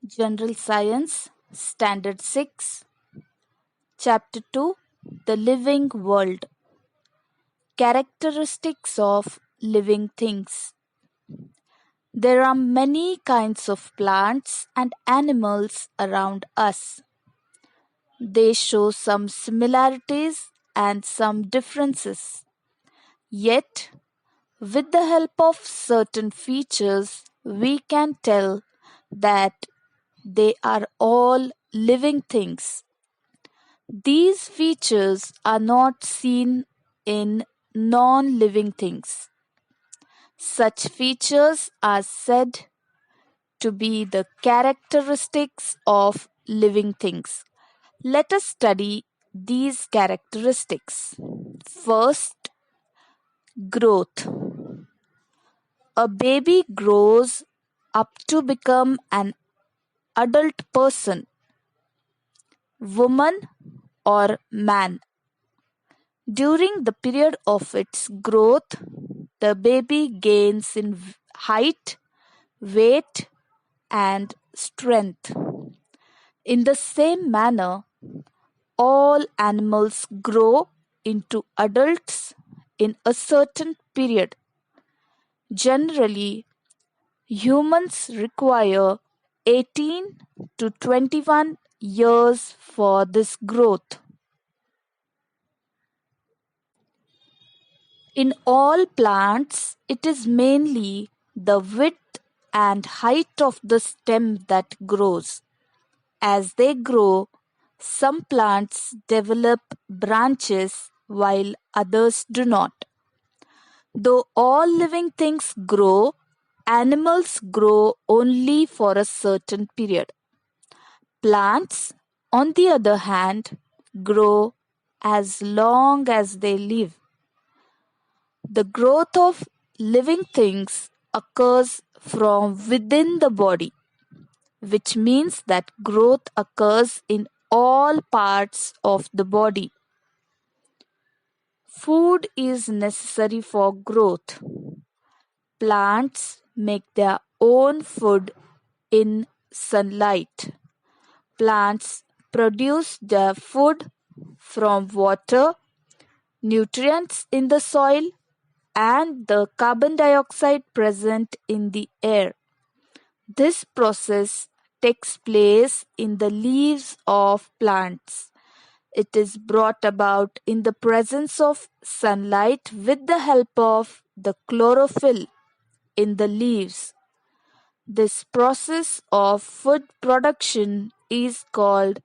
General Science, Standard 6, Chapter 2, The Living World. Characteristics of living things. There are many kinds of plants and animals around us. They show some similarities and some differences. Yet, with the help of certain features, we can tell that they are all living things. These features are not seen in non-living things. Such features are said to be the characteristics of living things. Let us study these characteristics. First, growth. A baby grows up to become an adult person, woman or man. During the period of its growth, the baby gains in height, weight, and strength. In the same manner, all animals grow into adults in a certain period. Generally, humans require 18 to 21 years for this growth. In all plants, it is mainly the width and height of the stem that grows. As they grow, some plants develop branches while others do not. Though all living things grow, animals grow only for a certain period. Plants, on the other hand, grow as long as they live. The growth of living things occurs from within the body, which means that growth occurs in all parts of the body. Food is necessary for growth. Plants make their own food in sunlight. Plants produce their food from water, nutrients in the soil, and the carbon dioxide present in the air. This process takes place in the leaves of plants. It is brought about in the presence of sunlight with the help of the chlorophyll in the leaves. This process of food production is called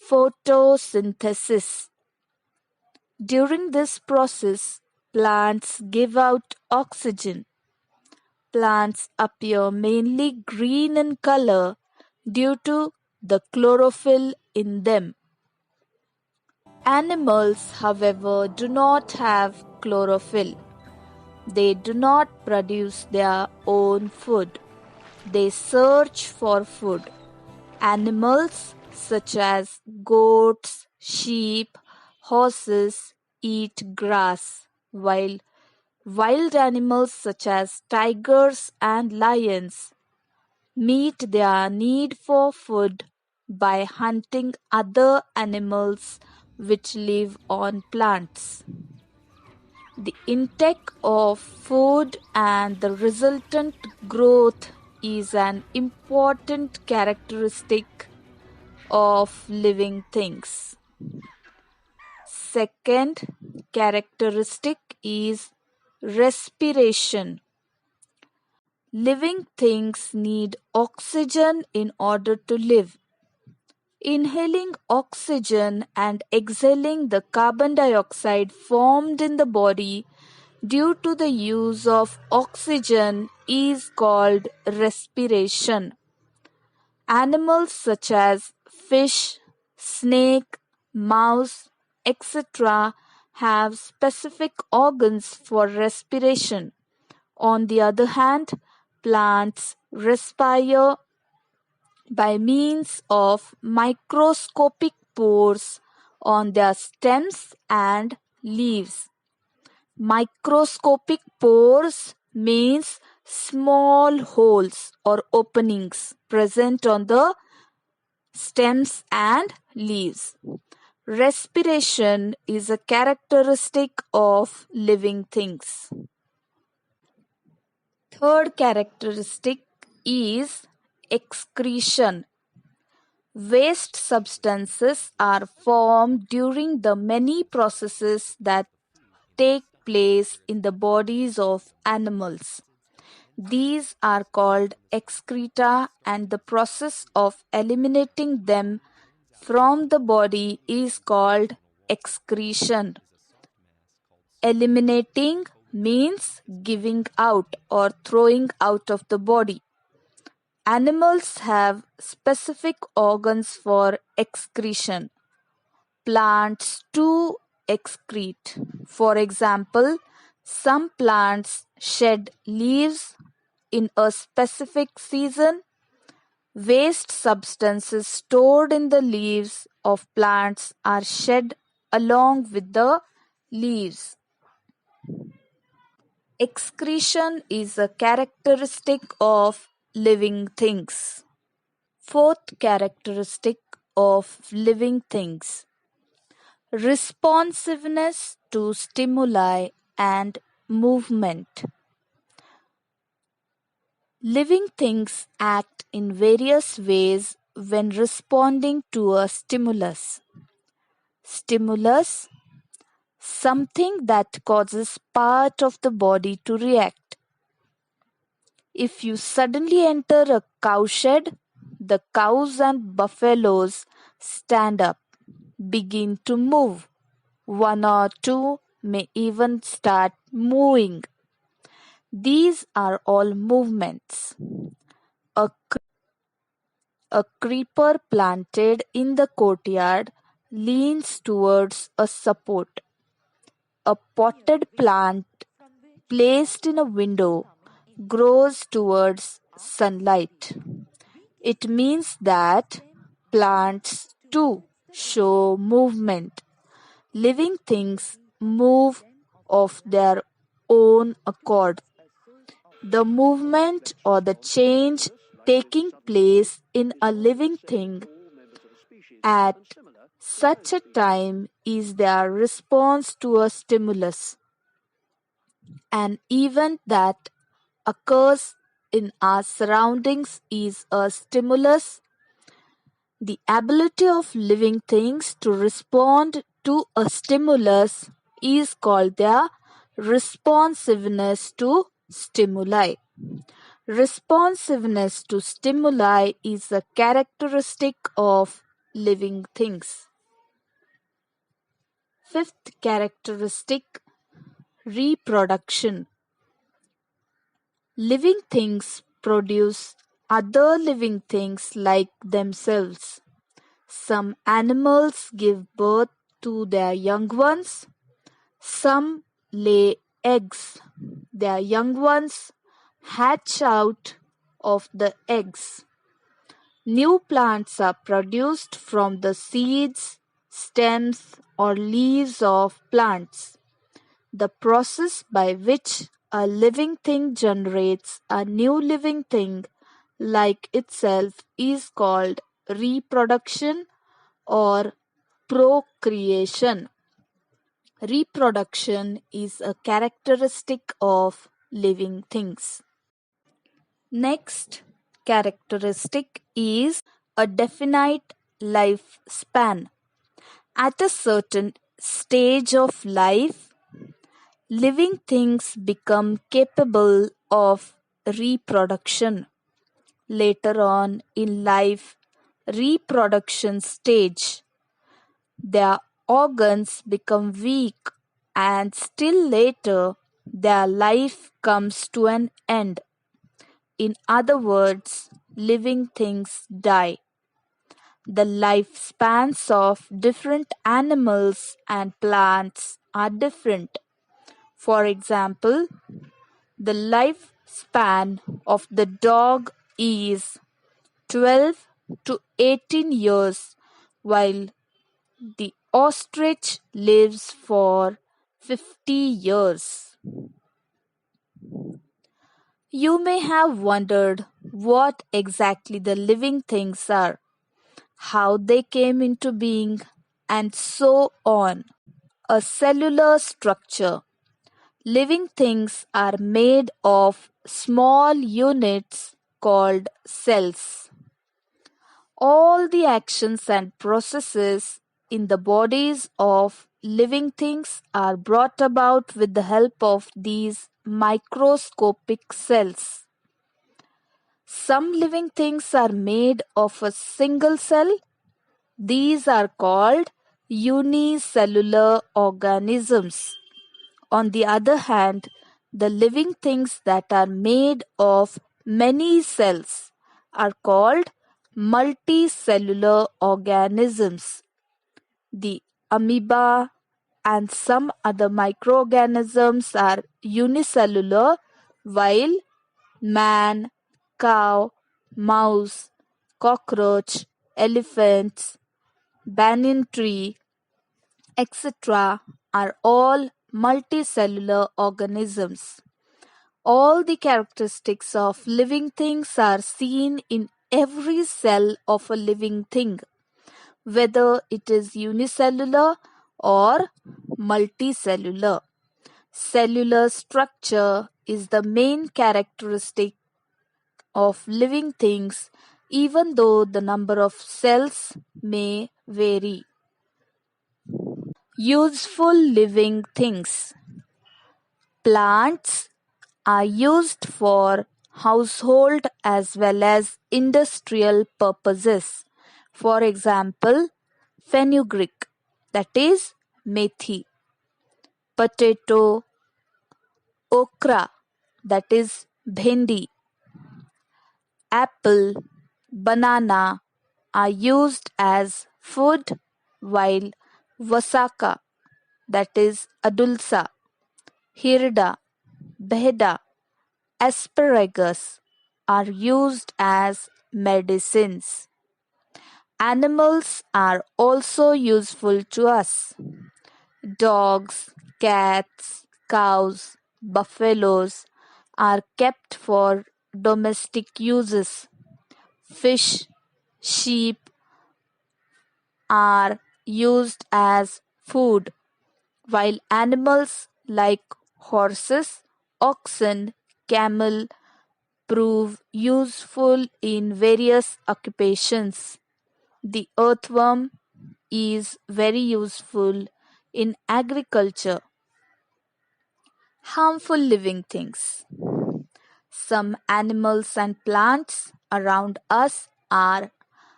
photosynthesis. During this process, plants give out oxygen. Plants appear mainly green in color due to the chlorophyll in them. Animals, however, do not have chlorophyll. They do not produce their own food. They search for food. Animals such as goats, sheep, horses eat grass, while wild animals such as tigers and lions meet their need for food by hunting other animals which live on plants. The intake of food and the resultant growth is an important characteristic of living things. Second characteristic is respiration. Living things need oxygen in order to live. Inhaling oxygen and exhaling the carbon dioxide formed in the body due to the use of oxygen is called respiration. Animals such as fish, snake, mouse, etc. have specific organs for respiration. On the other hand, plants respire by means of microscopic pores on their stems and leaves. Microscopic pores means small holes or openings present on the stems and leaves. Respiration is a characteristic of living things. Third characteristic is excretion. Waste substances are formed during the many processes that take place in the bodies of animals. These are called excreta, and the process of eliminating them from the body is called excretion. Eliminating means giving out or throwing out of the body. Animals have specific organs for excretion. Plants too excrete. For example, some plants shed leaves in a specific season. Waste substances stored in the leaves of plants are shed along with the leaves. Excretion is a characteristic of living things. Fourth characteristic of living things: responsiveness to stimuli and movement. Living things act in various ways when responding to a stimulus. Stimulus: something that causes part of the body to react. If you suddenly enter a cowshed, the cows and buffaloes stand up, begin to move. One or two may even start moving. These are all movements. A, a creeper planted in the courtyard leans towards a support. A potted plant placed in a window grows towards sunlight. It means that plants too show movement. Living things move of their own accord. The movement or the change taking place in a living thing at such a time is their response to a stimulus. An event that occurs in our surroundings is a stimulus. The ability of living things to respond to a stimulus is called their responsiveness to stimuli. Responsiveness to stimuli is a characteristic of living things. Fifth characteristic: reproduction. Living things produce other living things like themselves. Some animals give birth to their young ones. Some lay eggs. Their young ones hatch out of the eggs. New plants are produced from the seeds, stems, or leaves of plants. The process by which a living thing generates a new living thing like itself is called reproduction or procreation. Reproduction is a characteristic of living things. Next characteristic is a definite lifespan. At a certain stage of life, living things become capable of reproduction. Later on in life, reproduction stage, their organs become weak, and still later their life comes to an end. In other words, living things die. The lifespans of different animals and plants are different. For example, the lifespan of the dog is 12 to 18 years, while the ostrich lives for 50 years. You may have wondered what exactly the living things are, how they came into being, and so on. A cellular structure. Living things are made of small units called cells. All the actions and processes in the bodies of living things are brought about with the help of these microscopic cells. Some living things are made of a single cell. These are called unicellular organisms. On the other hand, the living things that are made of many cells are called multicellular organisms. The amoeba and some other microorganisms are unicellular, while man, cow, mouse, cockroach, elephants, banyan tree, etc. are all multicellular organisms. All the characteristics of living things are seen in every cell of a living thing, whether it is unicellular or multicellular. Cellular structure is the main characteristic of living things, even though the number of cells may vary. Useful living things. Plants are used for household as well as industrial purposes. For example, fenugreek, that is methi, potato, okra, that is bhendi, apple, banana are used as food, while vasaka, that is adulsa, hirda, bheda, asparagus are used as medicines. Animals are also useful to us. Dogs, cats, cows, buffaloes are kept for domestic uses. Fish, sheep are used as food, while animals like horses, oxen, camel prove useful in various occupations. The earthworm is very useful in agriculture. Harmful living things. Some animals and plants around us are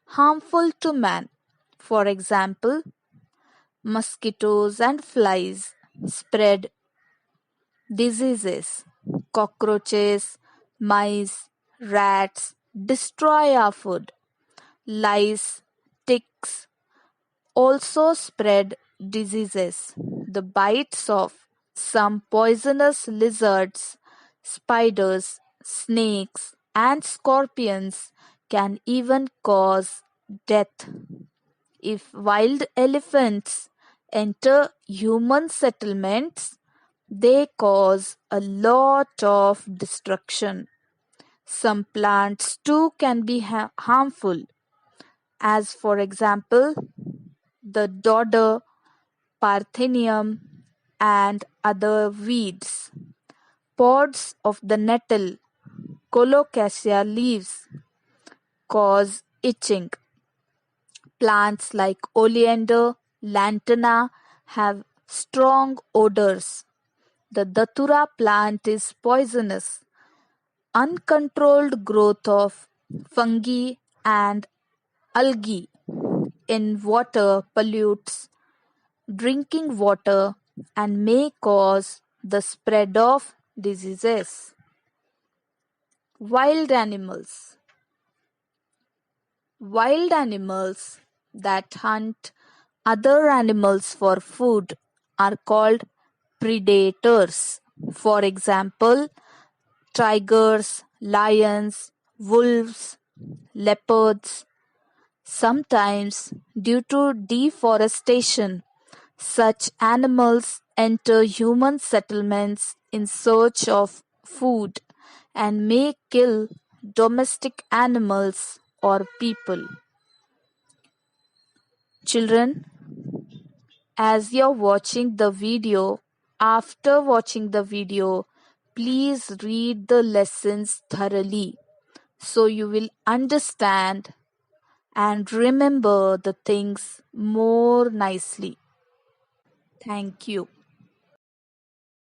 harmful to man. For example, mosquitoes and flies spread diseases. Cockroaches, mice, rats destroy our food. Lice, ticks also spread diseases. The bites of some poisonous lizards, spiders, snakes, and scorpions can even cause death. If wild elephants enter human settlements, they cause a lot of destruction. Some plants too can be harmful, as for example, the dodder, parthenium, and other weeds. Pods of the nettle, colocasia leaves, cause itching. Plants like oleander, lantana have strong odors. The datura plant is poisonous. Uncontrolled growth of fungi and algae in water pollutes drinking water and may cause the spread of diseases. Wild animals. Wild animals that hunt other animals for food are called predators. For example, tigers, lions, wolves, leopards. Sometimes, due to deforestation, such animals enter human settlements in search of food. and may kill domestic animals or people. Children, as you're watching the video, after watching the video, please read the lessons thoroughly so you will understand and remember the things more nicely. Thank you.